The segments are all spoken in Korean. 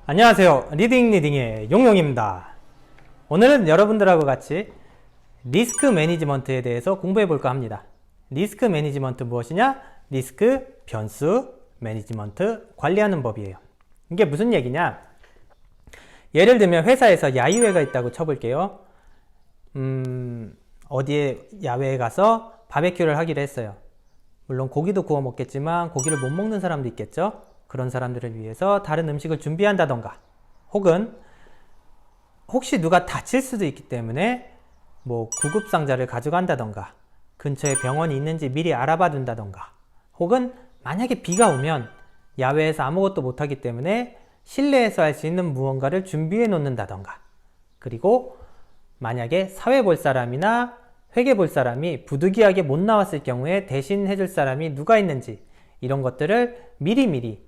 안녕하세요. 리딩의 용용입니다. 오늘은 여러분들하고 같이 리스크 매니지먼트에 대해서 공부해 볼까 합니다. 리스크 매니지먼트 무엇이냐? 리스크 변수 매니지먼트 관리하는 법이에요. 이게 무슨 얘기냐? 예를 들면 회사에서 야유회가 있다고 쳐볼게요. 어디에 야외에 가서 바베큐를 하기로 했어요. 물론 고기도 구워 먹겠지만 고기를 못 먹는 사람도 있겠죠. 그런 사람들을 위해서 다른 음식을 준비한다던가, 혹은 혹시 누가 다칠 수도 있기 때문에 구급상자를 가져간다던가, 근처에 병원이 있는지 미리 알아봐 둔다던가, 혹은 만약에 비가 오면 야외에서 아무것도 못하기 때문에 실내에서 할 수 있는 무언가를 준비해 놓는다던가, 그리고 만약에 사회 볼 사람이나 회계 볼 사람이 부득이하게 못 나왔을 경우에 대신 해줄 사람이 누가 있는지, 이런 것들을 미리미리,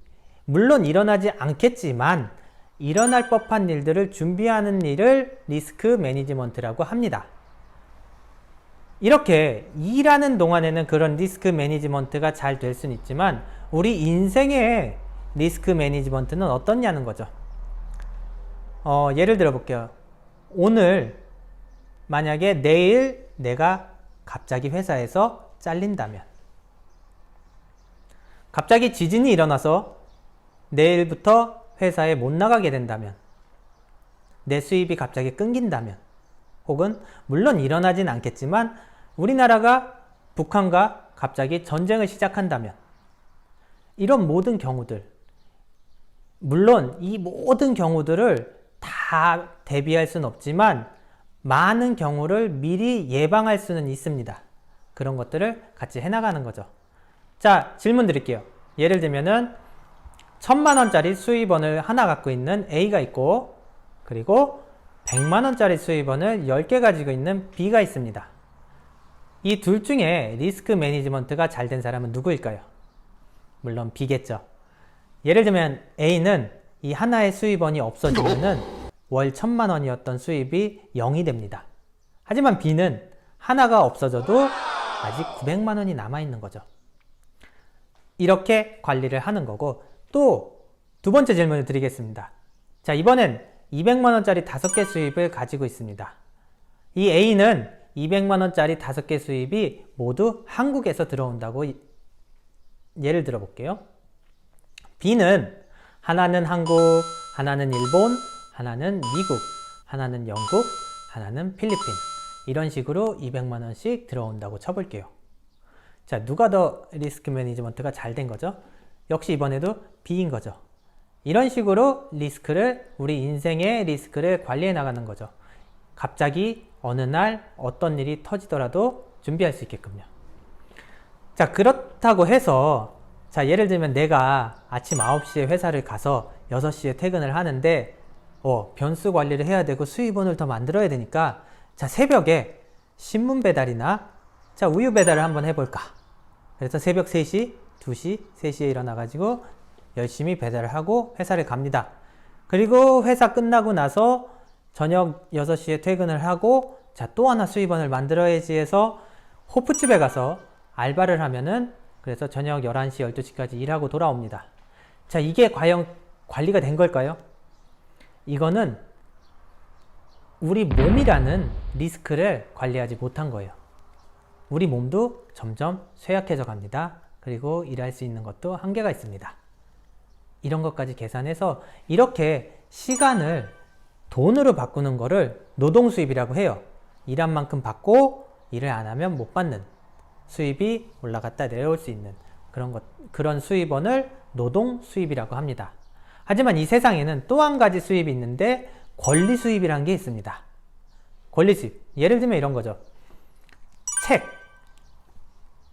물론 일어나지 않겠지만 일어날 법한 일들을 준비하는 일을 리스크 매니지먼트라고 합니다. 이렇게 일하는 동안에는 그런 리스크 매니지먼트가 잘 될 수는 있지만 우리 인생의 리스크 매니지먼트는 어떻냐는 거죠. 예를 들어 볼게요. 오늘 만약에 내일 내가 갑자기 회사에서 잘린다면, 갑자기 지진이 일어나서 내일부터 회사에 못 나가게 된다면, 내 수입이 갑자기 끊긴다면, 혹은 물론 일어나진 않겠지만 우리나라가 북한과 갑자기 전쟁을 시작한다면, 이런 모든 경우들, 물론 이 모든 경우들을 다 대비할 수는 없지만 많은 경우를 미리 예방할 수는 있습니다. 그런 것들을 같이 해나가는 거죠. 자, 질문 드릴게요. 예를 들면은 1000만원짜리 수입원을 하나 갖고 있는 A가 있고, 그리고 100만원짜리 수입원을 10개 가지고 있는 B가 있습니다. 이 둘 중에 리스크 매니지먼트가 잘 된 사람은 누구일까요? 물론 B겠죠. 예를 들면 A는 이 하나의 수입원이 없어지면은 월 1000만원이었던 수입이 0이 됩니다. 하지만 B는 하나가 없어져도 아직 900만원이 남아있는 거죠. 이렇게 관리를 하는 거고, 또 두 번째 질문을 드리겠습니다. 자, 이번엔 200만원짜리 5개 수입을 가지고 있습니다. 이 A는 200만원짜리 5개 수입이 모두 한국에서 들어온다고 예를 들어 볼게요. B는 하나는 한국, 하나는 일본, 하나는 미국, 하나는 영국, 하나는 필리핀, 이런 식으로 200만원씩 들어온다고 쳐볼게요. 자, 누가 더 리스크 매니지먼트가 잘 된 거죠? 역시 이번에도 B인 거죠. 이런 식으로 우리 인생의 리스크를 관리해 나가는 거죠. 갑자기 어느 날 어떤 일이 터지더라도 준비할 수 있게끔요. 자, 그렇다고 해서, 자, 예를 들면 내가 아침 9시에 회사를 가서 6시에 퇴근을 하는데 변수 관리를 해야 되고 수입원을 더 만들어야 되니까, 자, 새벽에 신문 배달이나 우유 배달을 한번 해볼까. 그래서 새벽 3시, 2시, 3시에 일어나가지고 열심히 배달을 하고 회사를 갑니다. 그리고 회사 끝나고 나서 저녁 6시에 퇴근을 하고, 자, 또 하나 수입원을 만들어야지 해서 호프집에 가서 알바를 하면은, 그래서 저녁 11시, 12시까지 일하고 돌아옵니다. 자, 이게 과연 관리가 된 걸까요? 이거는 우리 몸이라는 리스크를 관리하지 못한 거예요. 우리 몸도 점점 쇠약해져 갑니다. 그리고 일할 수 있는 것도 한계가 있습니다. 이런 것까지 계산해서 이렇게 시간을 돈으로 바꾸는 거를 노동수입이라고 해요. 일한 만큼 받고 일을 안 하면 못 받는, 수입이 올라갔다 내려올 수 있는 그런 수입원을 노동수입이라고 합니다. 하지만 이 세상에는 또 한 가지 수입이 있는데 권리수입이라는 게 있습니다. 권리수입, 예를 들면 이런 거죠. 책,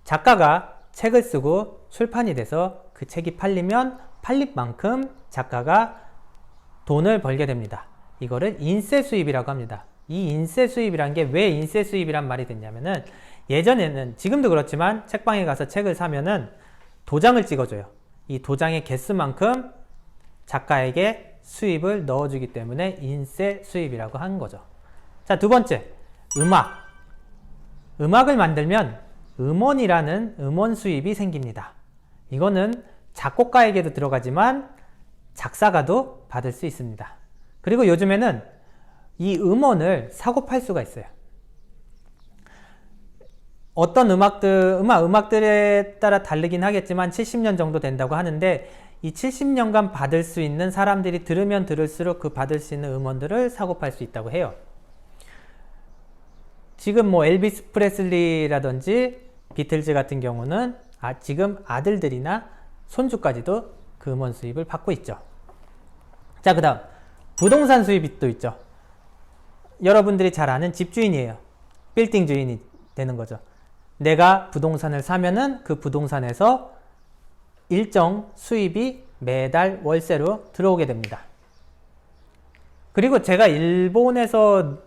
작가가 책을 쓰고 출판이 돼서 그 책이 팔리면 팔린 만큼 작가가 돈을 벌게 됩니다. 이거를 인세 수입이라고 합니다. 이 인세 수입이란 게 왜 인세 수입이란 말이 됐냐면은, 예전에는, 지금도 그렇지만 책방에 가서 책을 사면은 도장을 찍어줘요. 이 도장의 개수만큼 작가에게 수입을 넣어주기 때문에 인세 수입이라고 하는 거죠. 자, 두 번째, 음악을 만들면 음원이라는 음원 수입이 생깁니다. 이거는 작곡가에게도 들어가지만 작사가도 받을 수 있습니다. 그리고 요즘에는 이 음원을 사고 팔 수가 있어요. 어떤 음악들에 따라 다르긴 하겠지만 70년 정도 된다고 하는데, 이 70년간 받을 수 있는, 사람들이 들으면 들을수록 그 받을 수 있는 음원들을 사고 팔 수 있다고 해요. 지금 뭐 엘비스 프레슬리라든지 비틀즈 같은 경우는 지금 아들들이나 손주까지도 그 음원 수입을 받고 있죠. 자, 그 다음 부동산 수입이 또 있죠. 여러분들이 잘 아는 집주인이에요. 빌딩 주인이 되는 거죠. 내가 부동산을 사면은 그 부동산에서 일정 수입이 매달 월세로 들어오게 됩니다. 그리고 제가 일본에서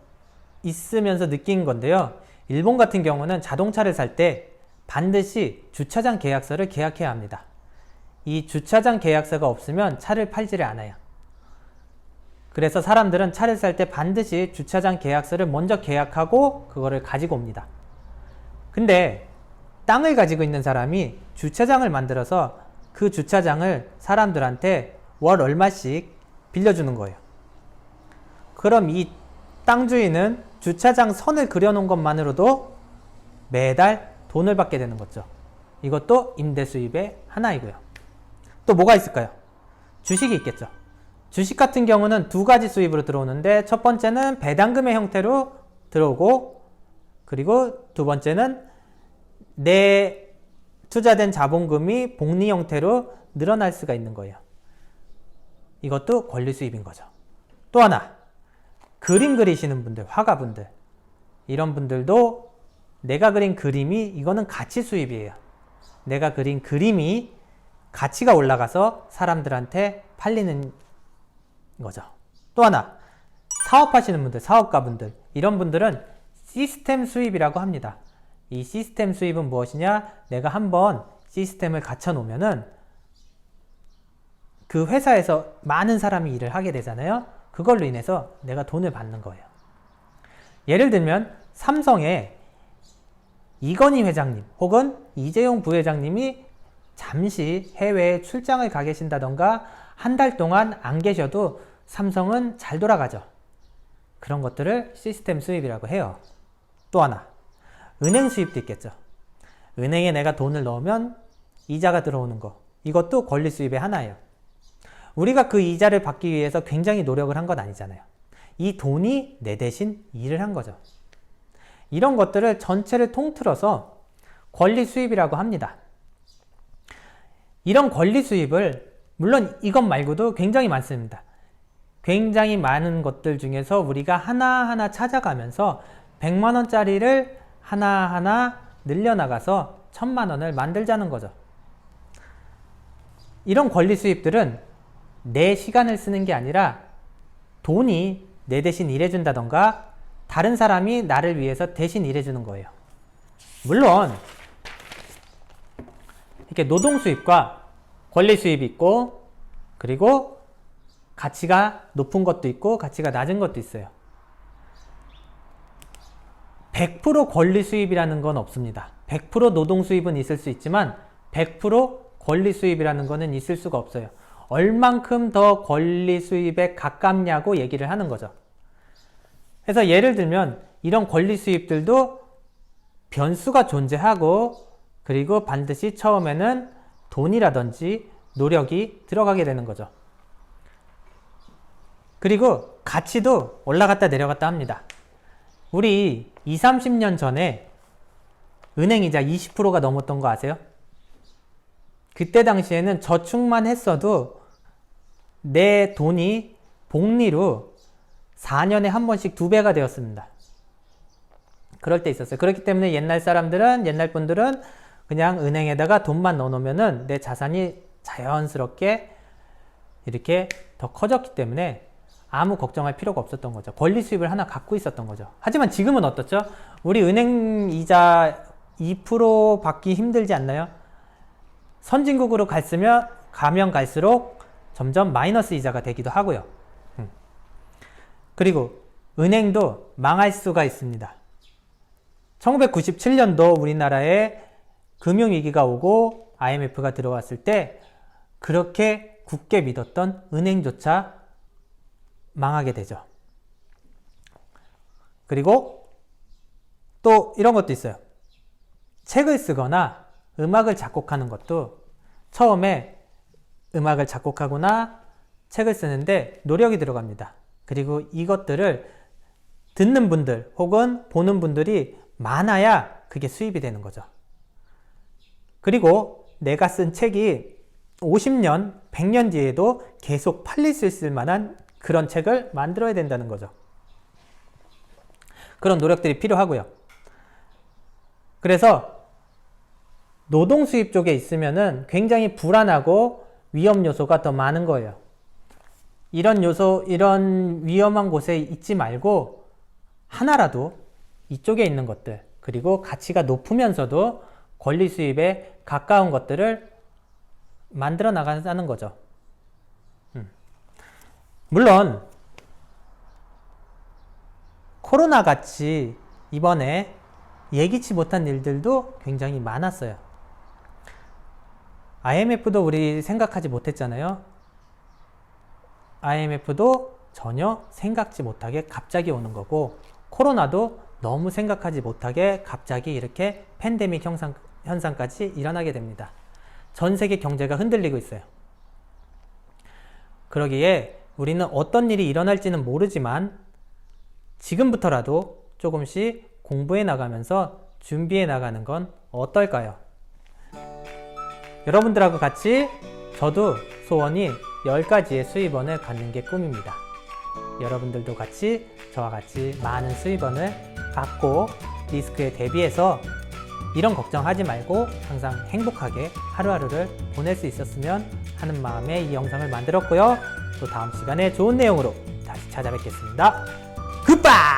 있으면서 느낀 건데요. 일본 같은 경우는 자동차를 살 때 반드시 주차장 계약서를 계약해야 합니다. 이 주차장 계약서가 없으면 차를 팔지를 않아요. 그래서 사람들은 차를 살 때 반드시 주차장 계약서를 먼저 계약하고 그거를 가지고 옵니다. 근데 땅을 가지고 있는 사람이 주차장을 만들어서 그 주차장을 사람들한테 월 얼마씩 빌려주는 거예요. 그럼 이 땅 주인은 주차장 선을 그려놓은 것만으로도 매달 돈을 받게 되는 거죠. 이것도 임대 수입의 하나이고요. 또 뭐가 있을까요? 주식이 있겠죠. 주식 같은 경우는 두 가지 수입으로 들어오는데, 첫 번째는 배당금의 형태로 들어오고, 그리고 두 번째는 내 투자된 자본금이 복리 형태로 늘어날 수가 있는 거예요. 이것도 권리 수입인 거죠. 또 하나, 그림 그리시는 분들, 화가분들, 이런 분들도 내가 그린 그림이, 이거는 가치 수입이에요. 내가 그린 그림이 가치가 올라가서 사람들한테 팔리는 거죠. 또 하나, 사업하시는 분들, 사업가분들, 이런 분들은 시스템 수입이라고 합니다. 이 시스템 수입은 무엇이냐? 내가 한번 시스템을 갖춰 놓으면은 그 회사에서 많은 사람이 일을 하게 되잖아요. 그걸로 인해서 내가 돈을 받는 거예요. 예를 들면 삼성의 이건희 회장님 혹은 이재용 부회장님이 잠시 해외에 출장을 가 계신다던가 한 달 동안 안 계셔도 삼성은 잘 돌아가죠. 그런 것들을 시스템 수입이라고 해요. 또 하나, 은행 수입도 있겠죠. 은행에 내가 돈을 넣으면 이자가 들어오는 거, 이것도 권리 수입의 하나예요. 우리가 그 이자를 받기 위해서 굉장히 노력을 한 건 아니잖아요. 이 돈이 내 대신 일을 한 거죠. 이런 것들을 전체를 통틀어서 권리 수입이라고 합니다. 이런 권리 수입을, 물론 이것 말고도 굉장히 많습니다. 굉장히 많은 것들 중에서 우리가 하나하나 찾아가면서 100만 원짜리를 하나하나 늘려나가서 1000만 원을 만들자는 거죠. 이런 권리 수입들은 내 시간을 쓰는 게 아니라 돈이 내 대신 일해준다던가 다른 사람이 나를 위해서 대신 일해주는 거예요. 물론 이렇게 노동 수입과 권리 수입이 있고, 그리고 가치가 높은 것도 있고 가치가 낮은 것도 있어요. 100% 권리 수입이라는 건 없습니다. 100% 노동 수입은 있을 수 있지만 100% 권리 수입이라는 거는 있을 수가 없어요. 얼만큼 더 권리 수입에 가깝냐고 얘기를 하는 거죠. 그래서 예를 들면 이런 권리 수입들도 변수가 존재하고, 그리고 반드시 처음에는 돈이라든지 노력이 들어가게 되는 거죠. 그리고 가치도 올라갔다 내려갔다 합니다. 우리 20, 30년 전에 은행이자 20%가 넘었던 거 아세요? 그때 당시에는 저축만 했어도 내 돈이 복리로 4년에 한 번씩 2배가 되었습니다. 그럴 때 있었어요. 그렇기 때문에 옛날 분들은 그냥 은행에다가 돈만 넣어놓으면은 내 자산이 자연스럽게 이렇게 더 커졌기 때문에 아무 걱정할 필요가 없었던 거죠. 권리 수입을 하나 갖고 있었던 거죠. 하지만 지금은 어떻죠? 우리 은행 이자 2% 받기 힘들지 않나요? 선진국으로 가면 갈수록 점점 마이너스 이자가 되기도 하고요. 그리고 은행도 망할 수가 있습니다. 1997년도 우리나라에 금융위기가 오고 IMF가 들어왔을 때 그렇게 굳게 믿었던 은행조차 망하게 되죠. 그리고 또 이런 것도 있어요. 책을 쓰거나 음악을 작곡하는 것도 처음에 음악을 작곡하거나 책을 쓰는데 노력이 들어갑니다. 그리고 이것들을 듣는 분들 혹은 보는 분들이 많아야 그게 수입이 되는 거죠. 그리고 내가 쓴 책이 50년, 100년 뒤에도 계속 팔릴 수 있을 만한 그런 책을 만들어야 된다는 거죠. 그런 노력들이 필요하고요. 그래서 노동 수입 쪽에 있으면은 굉장히 불안하고 위험 요소가 더 많은 거예요. 이런 요소, 이런 위험한 곳에 있지 말고 하나라도 이쪽에 있는 것들, 그리고 가치가 높으면서도 권리 수입에 가까운 것들을 만들어 나가는 거죠. 물론 코로나 같이 이번에 예기치 못한 일들도 굉장히 많았어요. IMF도 우리 생각하지 못했잖아요. IMF도 전혀 생각지 못하게 갑자기 오는 거고, 코로나도 너무 생각하지 못하게 갑자기 이렇게 팬데믹 현상까지 일어나게 됩니다. 전 세계 경제가 흔들리고 있어요. 그러기에 우리는 어떤 일이 일어날지는 모르지만 지금부터라도 조금씩 공부해 나가면서 준비해 나가는 건 어떨까요? 여러분들하고 같이 저도 소원이 10가지의 수입원을 갖는 게 꿈입니다. 여러분들도 같이 저와 같이 많은 수입원을 갖고 리스크에 대비해서 이런 걱정하지 말고 항상 행복하게 하루하루를 보낼 수 있었으면 하는 마음에 이 영상을 만들었고요. 또 다음 시간에 좋은 내용으로 다시 찾아뵙겠습니다. 굿바이!